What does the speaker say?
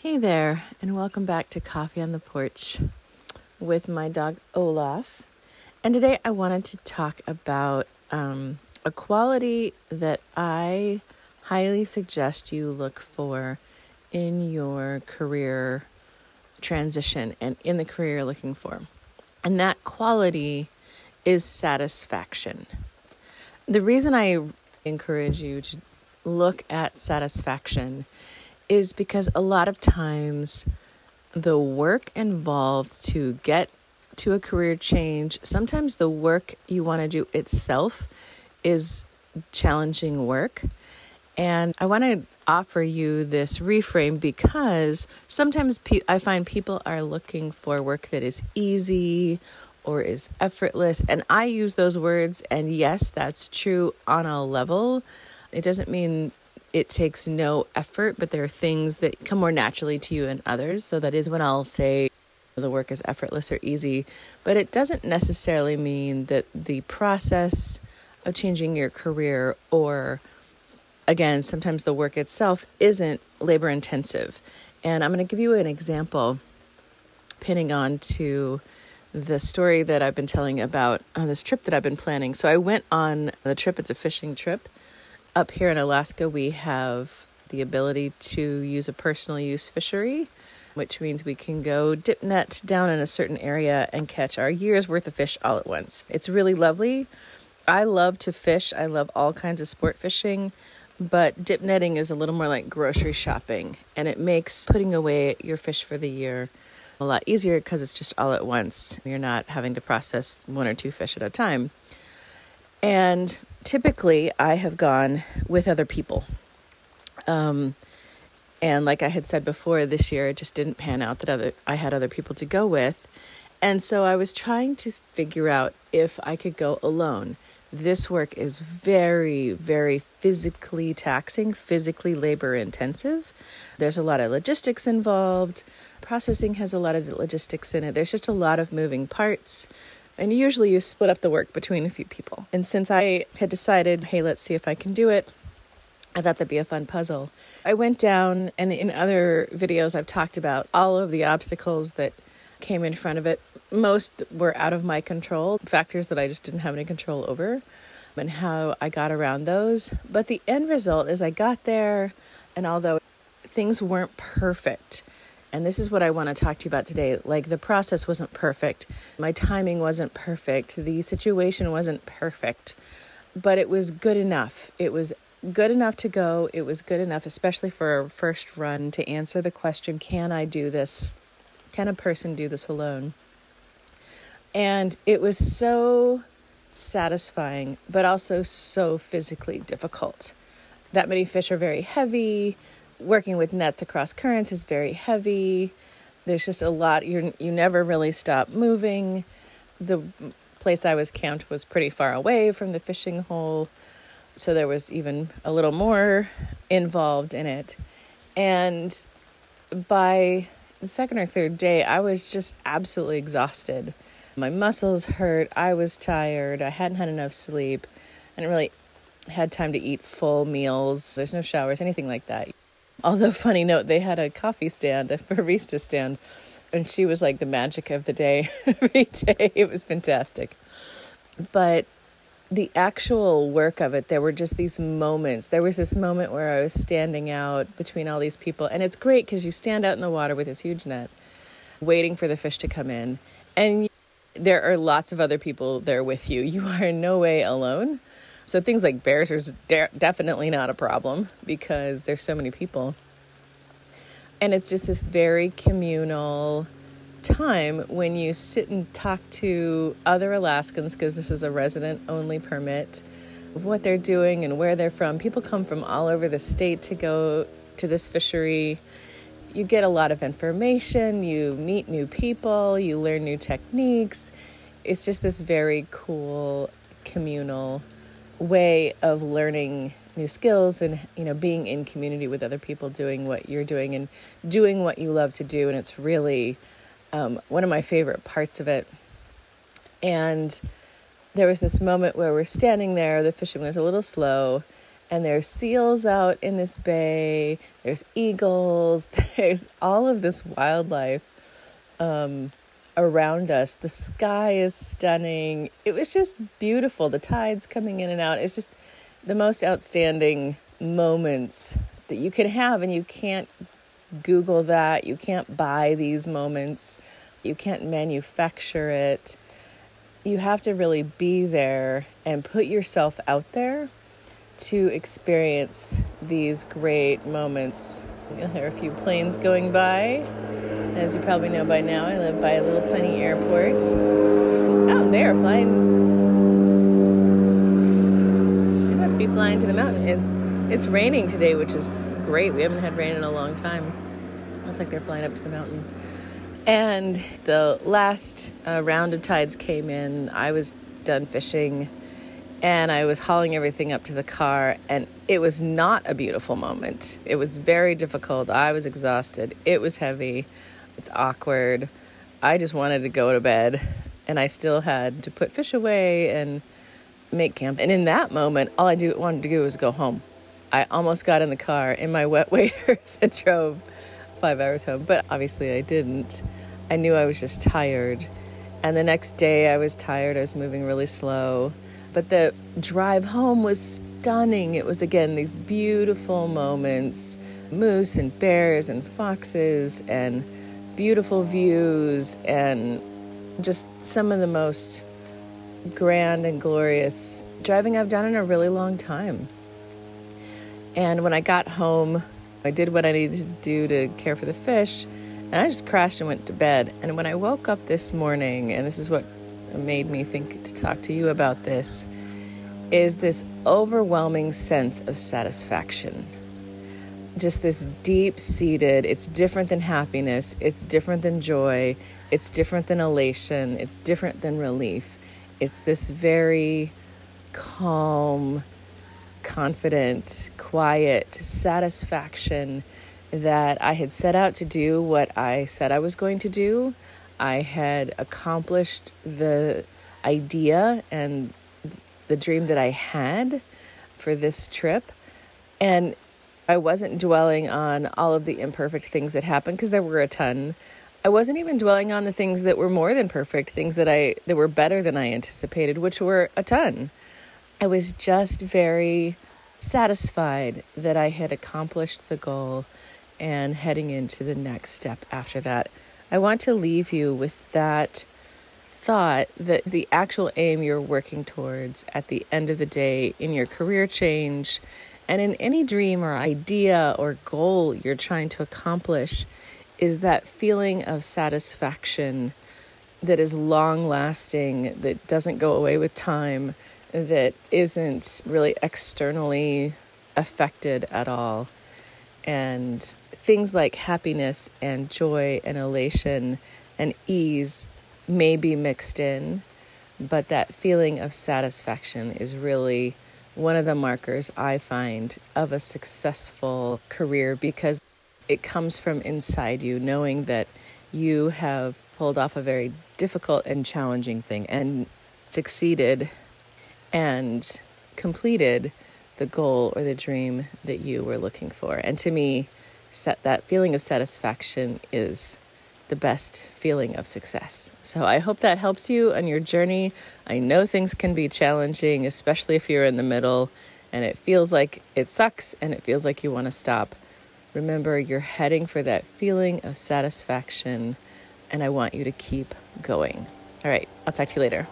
Hey there, and welcome back to Coffee on the Porch with my dog Olaf. And today I wanted to talk about a quality that I highly suggest you look for in your career transition and in the career you're looking for. And that quality is satisfaction. The reason I encourage you to look at satisfaction is because a lot of times the work involved to get to a career change, sometimes the work you want to do itself is challenging work. And I want to offer you this reframe because sometimes I find people are looking for work that is easy or is effortless. And I use those words, and yes, that's true on a level. It doesn't mean it takes no effort, but there are things that come more naturally to you and others. So that is when I'll say the work is effortless or easy. But it doesn't necessarily mean that the process of changing your career or, again, sometimes the work itself isn't labor intensive. And I'm going to give you an example pinning on to the story that I've been telling about this trip that I've been planning. So I went on the trip. It's a fishing trip. Up here in Alaska, we have the ability to use a personal use fishery, which means we can go dip net down in a certain area and catch our year's worth of fish all at once. It's really lovely. I love to fish. I love all kinds of sport fishing, but dip netting is a little more like grocery shopping, and it makes putting away your fish for the year a lot easier because it's just all at once. You're not having to process one or two fish at a time. And typically, I have gone with other people. And like I had said before, this year it just didn't pan out that I had other people to go with. And so I was trying to figure out if I could go alone. This work is very, very physically taxing, physically labor intensive. There's a lot of logistics involved. Processing has a lot of logistics in it. There's just a lot of moving parts. And usually you split up the work between a few people. And since I had decided, hey, let's see if I can do it, I thought that'd be a fun puzzle. I went down, and in other videos I've talked about all of the obstacles that came in front of it. Most were out of my control, factors that I just didn't have any control over, and how I got around those. But the end result is I got there, and although things weren't perfect, and this is what I want to talk to you about today. Like, the process wasn't perfect. My timing wasn't perfect. The situation wasn't perfect. But it was good enough. It was good enough to go. It was good enough, especially for a first run, to answer the question, can I do this? Can a person do this alone? And it was so satisfying, but also so physically difficult. That many fish are very heavy. Working with nets across currents is very heavy. There's just a lot. You never really stop moving. The place I was camped was pretty far away from the fishing hole, so there was even a little more involved in it. And by the second or third day, I was just absolutely exhausted. My muscles hurt. I was tired. I hadn't had enough sleep. I hadn't really had time to eat full meals. There's no showers, anything like that. Although, funny note, they had a coffee stand, a barista stand, and she was like the magic of the day every day. It was fantastic. But the actual work of it, there were just these moments. There was this moment where I was standing out between all these people, and it's great because you stand out in the water with this huge net, waiting for the fish to come in, and there are lots of other people there with you. You are in no way alone. So things like bears are definitely not a problem because there's so many people. And it's just this very communal time when you sit and talk to other Alaskans, because this is a resident-only permit, of what they're doing and where they're from. People come from all over the state to go to this fishery. You get a lot of information. You meet new people. You learn new techniques. It's just this very cool communal way of learning new skills and, being in community with other people doing what you're doing and doing what you love to do. And it's really one of my favorite parts of it. And there was this moment where we're standing there, the fishing was a little slow, And there's seals out in this bay. There's eagles. There's all of this wildlife around us. The sky is stunning. It was just beautiful. The tides coming in and out. It's just the most outstanding moments that you can have, and you can't Google that. You can't buy these moments. You can't manufacture it. You have to really be there and put yourself out there to experience these great moments. You'll hear a few planes going by. As you probably know by now, I live by a little tiny airport. Oh, they are flying. They must be flying to the mountain. It's raining today, which is great. We haven't had rain in a long time. Looks like they're flying up to the mountain. And the last round of tides came in. I was done fishing, and I was hauling everything up to the car, and it was not a beautiful moment. It was very difficult. I was exhausted. It was heavy. It's awkward. I just wanted to go to bed, and I still had to put fish away and make camp. And in that moment, all I wanted to do was go home. I almost got in the car in my wet waders and drove 5 hours home, but obviously I didn't. I knew I was just tired. And the next day I was tired. I was moving really slow. But the drive home was stunning. It was, again, these beautiful moments, moose and bears and foxes and beautiful views and just some of the most grand and glorious driving I've done in a really long time. And when I got home, I did what I needed to do to care for the fish, and I just crashed and went to bed. And when I woke up this morning, and this is what made me think to talk to you about this, is this overwhelming sense of satisfaction. Just this deep-seated, it's different than happiness, it's different than joy, it's different than elation, it's different than relief. It's this very calm, confident, quiet satisfaction that I had set out to do what I said I was going to do. I had accomplished the idea and the dream that I had for this trip. And I wasn't dwelling on all of the imperfect things that happened, because there were a ton. I wasn't even dwelling on the things that were more than perfect, things that were better than I anticipated, which were a ton. I was just very satisfied that I had accomplished the goal and heading into the next step after that. I want to leave you with that thought that the actual aim you're working towards at the end of the day in your career change and in any dream or idea or goal you're trying to accomplish is that feeling of satisfaction that is long-lasting, that doesn't go away with time, that isn't really externally affected at all. And things like happiness and joy and elation and ease may be mixed in, but that feeling of satisfaction is really one of the markers I find of a successful career, because it comes from inside you, knowing that you have pulled off a very difficult and challenging thing and succeeded and completed the goal or the dream that you were looking for. And to me, that feeling of satisfaction is the best feeling of success. So I hope that helps you on your journey. I know things can be challenging, especially if you're in the middle and it feels like it sucks and it feels like you want to stop. Remember, you're heading for that feeling of satisfaction, and I want you to keep going. All right, I'll talk to you later.